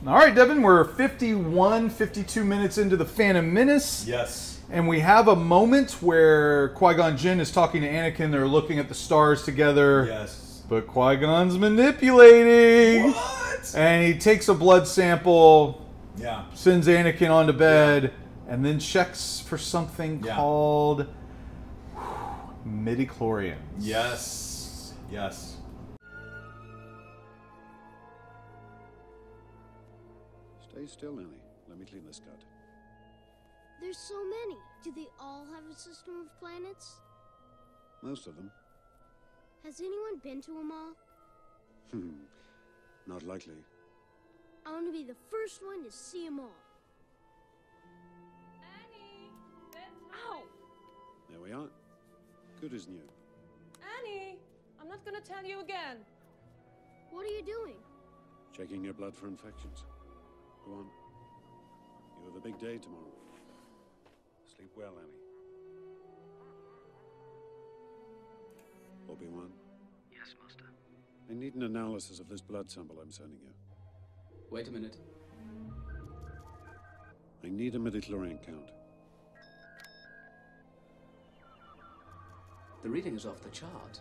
All right, Devin, we're 52 minutes into the Phantom Menace. Yes. And we have a moment where Qui-Gon Jinn is talking to Anakin. They're looking at the stars together. Yes. But Qui-Gon's manipulating. What? And he takes a blood sample. Yeah. Sends Anakin onto bed. And then checks for something called Midichlorians. Yes. Yes. Stay still, Annie. Let me clean this cut. There's so many. Do they all have a system of planets? Most of them. Has anyone been to them all? Not likely. I want to be the first one to see them all. Annie! Ow! There we are. Good as new. Annie! I'm not gonna tell you again. What are you doing? Checking your blood for infections. Go on. You have a big day tomorrow. Sleep well, Annie. Obi-Wan? Yes, Master. I need an analysis of this blood sample I'm sending you. Wait a minute. I need a midichlorian count. The reading is off the chart.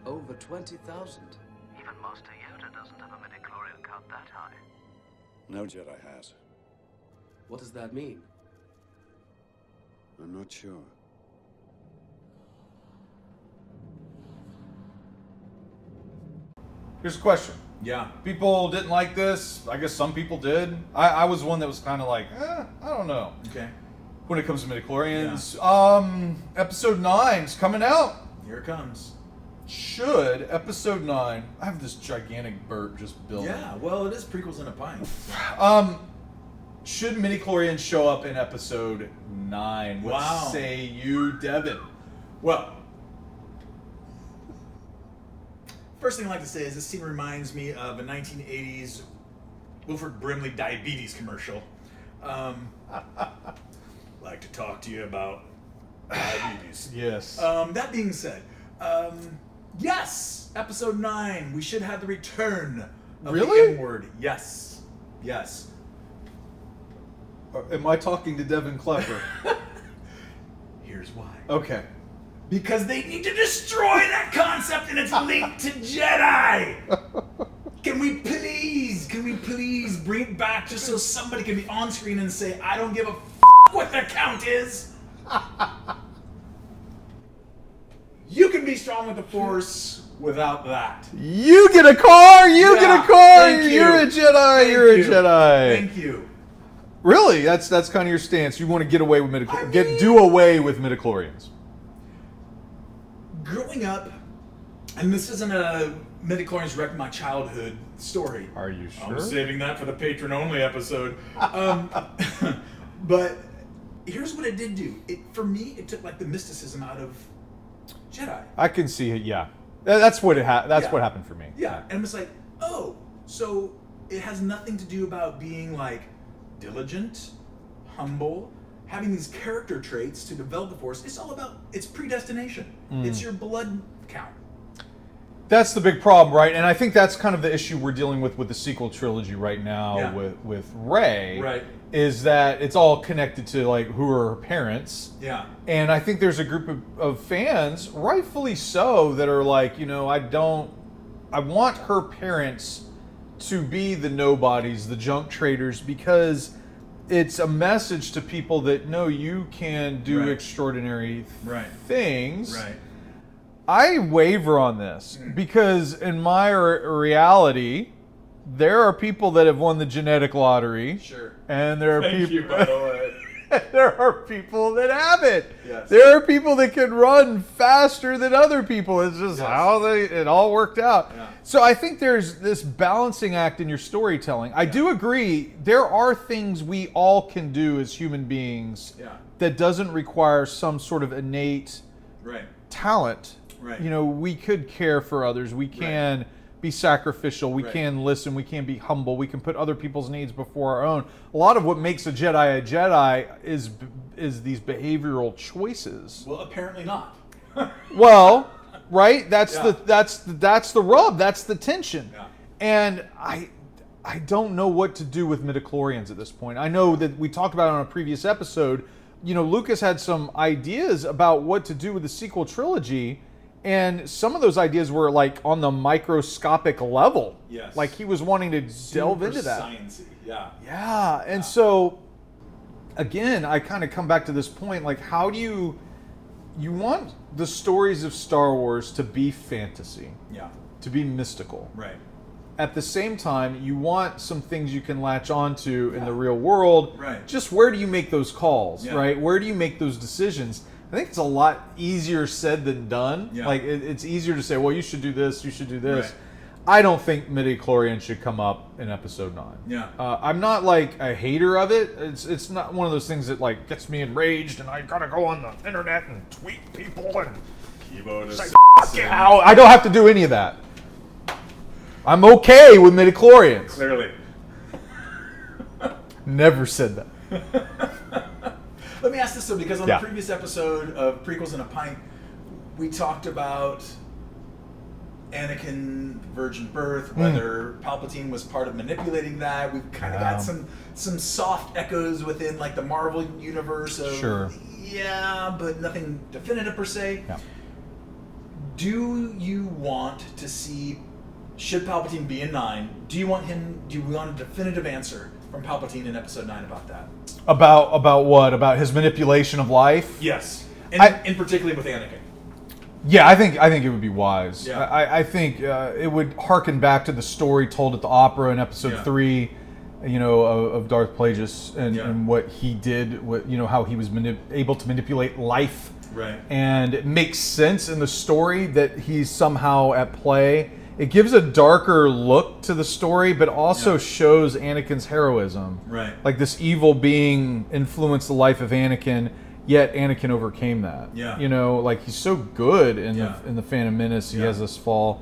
Over 20,000. Even Master Yoda doesn't have a midichlorian count that high. No Jedi has. What does that mean? I'm not sure. Here's a question. Yeah. People didn't like this. I guess some people did. I was one that was kind of like, I don't know. Okay. When it comes to midichlorians. Episode 9's coming out. Here it comes. Should episode 9. I have this gigantic burp just building. Yeah. Well, it is Prequels And A Pint. Should midichlorians show up in episode 9? What say you, Devin? Well, first thing I'd like to say is this scene reminds me of a 1980s Wilford Brimley diabetes commercial. Like to talk to you about diabetes. Yes. That being said, yes, episode 9. We should have the return of the N-word. Yes. Yes. Am I talking to Devin Klepper? Here's why. Okay. Because they need to destroy that concept and it's linked to Jedi! Can we please bring it back just so somebody can be on screen and say, I don't give a what the count is? You can be strong with the Force without that. You get a car! You get a car! Thank you. You're a Jedi! You're a Jedi! Thank you. Really? That's kind of your stance. You want to get away with do away with midichlorians. Growing up, and this isn't a midichlorians wrecked my childhood story. Are you sure? I'm saving that for the patron-only episode. But here's what it did do. For me, it took like the mysticism out of Jedi. I can see it. Yeah, that's what what happened for me. Yeah, and it's like, oh, so it has nothing to do about being like diligent, humble, having these character traits to develop the Force. It's all about, it's predestination. It's your blood count. That's the big problem, right? And I think that's kind of the issue we're dealing with the sequel trilogy right now with Rey. Right. Is that it's all connected to like who are her parents. Yeah. And I think there's a group of fans, rightfully so, that are like, I want her parents to be the nobodies, the junk traders, because it's a message to people that no, you can do extraordinary things. Right. I waver on this because in my reality, there are people that have won the genetic lottery. Sure. And there are Thank you, by the way. There are people that have it. Yes. There are people that can run faster than other people. It's just how it all worked out. Yeah. So I think there's this balancing act in your storytelling. I do agree there are things we all can do as human beings that doesn't require some sort of innate talent. Right. We could care for others. We can be sacrificial. We can listen. We can be humble. We can put other people's needs before our own. A lot of what makes a Jedi is these behavioral choices. Well, apparently not. Well, right? That's the rub. That's the tension. Yeah. And I don't know what to do with midichlorians at this point. I know that we talked about it on a previous episode. You know, Lucas had some ideas about what to do with the sequel trilogy, and some of those ideas were like on the microscopic level. Yes. Like he was wanting to delve into that. Sciencey, yeah. Yeah, and so again, I kind of come back to this point, like how do you want the stories of Star Wars to be fantasy, to be mystical. Right. At the same time, you want some things you can latch onto in the real world. Right. Just where do you make those calls, Yeah. right? Where do you make those decisions? I think it's a lot easier said than done. Yeah. Like it's easier to say, well, you should do this, you should do this. Right. I don't think midichlorians should come up in episode 9. Yeah. I'm not like a hater of it. It's not one of those things that like gets me enraged and I gotta go on the internet and tweet people and say, fuck yeah. I don't have to do any of that. I'm okay with midichlorians. Clearly. Never said that. Let me ask this though, because on the previous episode of Prequels And A Pint, we talked about Anakin virgin birth, whether Palpatine was part of manipulating that. We've kind of got some soft echoes within like the Marvel universe of yeah, but nothing definitive per se. Yeah. Do you want to see, should Palpatine be in 9? Do you want a definitive answer from Palpatine in episode 9 about that? About what? About his manipulation of life? Yes. And particularly with Anakin. Yeah, I think it would be wise. Yeah. I think it would harken back to the story told at the opera in episode 3, you know, of Darth Plagueis and what he did, you know, how he was able to manipulate life. Right. And it makes sense in the story that he's somehow at play. It gives a darker look to the story, but also shows Anakin's heroism. Right. Like this evil being influenced the life of Anakin, yet Anakin overcame that. Yeah. You know, like he's so good in the Phantom Menace. He has this fall.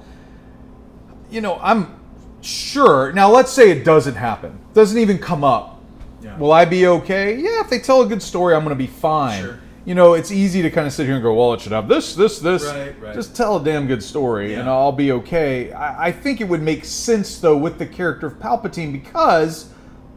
You know, I'm sure. Now, let's say it doesn't happen. Doesn't even come up. Yeah. Will I be okay? Yeah, if they tell a good story, I'm going to be fine. Sure. You know, it's easy to kind of sit here and go, well, it should have this. Right. Just tell a damn good story and I'll be okay. I think it would make sense, though, with the character of Palpatine because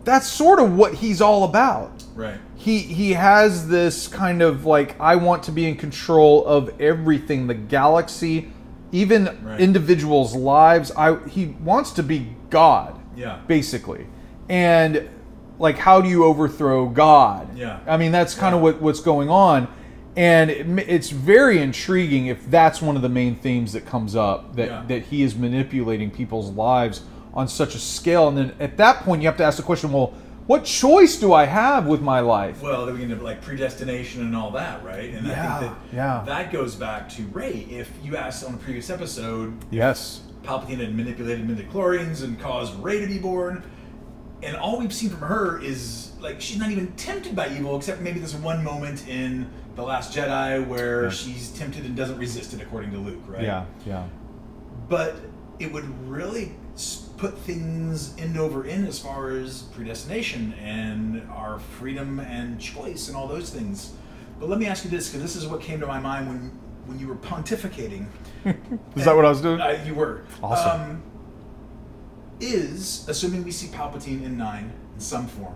that's sort of what he's all about. Right. He has this kind of like, I want to be in control of everything, the galaxy, even individuals' lives. He wants to be God, basically. And like, how do you overthrow God? Yeah. I mean, that's kind of what's going on. And it's very intriguing if that's one of the main themes that comes up, that he is manipulating people's lives on such a scale. And then at that point, you have to ask the question, well, what choice do I have with my life? Well, then we get into like predestination and all that, right? And I think that goes back to Rey. If you asked on a previous episode, Palpatine had manipulated midichlorians and caused Rey to be born, and all we've seen from her is like she's not even tempted by evil, except maybe this one moment in The Last Jedi where she's tempted and doesn't resist it, according to Luke, right? Yeah. But it would really put things end over end as far as predestination and our freedom and choice and all those things. But let me ask you this, because this is what came to my mind when you were pontificating. Is that what I was doing? You were. Awesome. Assuming we see Palpatine in 9 in some form,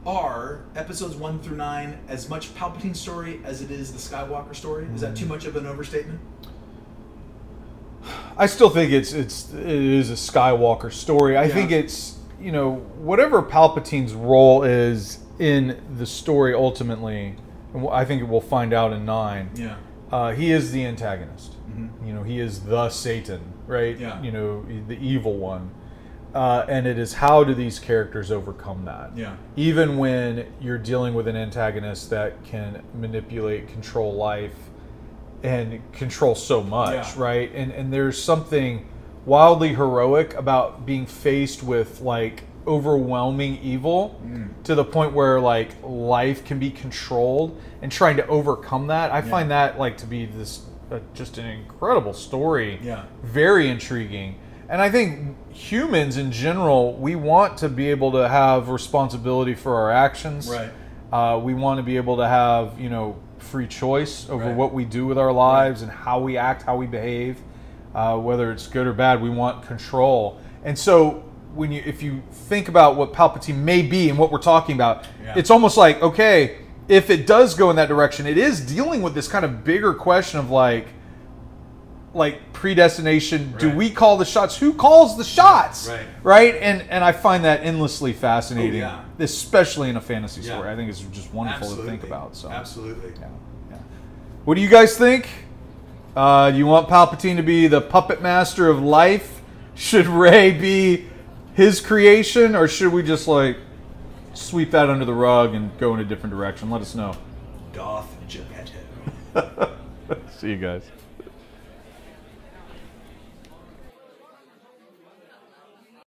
are episodes 1 through 9 as much Palpatine story as it is the Skywalker story? Is that too much of an overstatement? I still think it is a Skywalker story. I think it's, you know, whatever Palpatine's role is in the story ultimately, and I think we'll find out in 9. He is the antagonist. You know, he is the Satan, right? You know, the evil one. And it is how do these characters overcome that? Even when you're dealing with an antagonist that can manipulate, control life, and control so much, right? And there's something wildly heroic about being faced with like overwhelming evil to the point where like life can be controlled and trying to overcome that. I find that like to be this just an incredible story. Very intriguing. And I think humans in general, we want to be able to have responsibility for our actions. We want to be able to have, you know, free choice over what we do with our lives and how we act, how we behave. whether it's good or bad. We want control. And so if you think about what Palpatine may be and what we're talking about, it's almost like, okay, if it does go in that direction, it is dealing with this kind of bigger question of like predestination. Do we call the shots? Who calls the shots? Right. And I find that endlessly fascinating, especially in a fantasy story. I think it's just wonderful to think about. So absolutely. Yeah. What do you guys think? Do you want Palpatine to be the puppet master of life? Should Rey be his creation, or should we just like sweep that under the rug and go in a different direction? Let us know. Darth Geppetto. See you guys.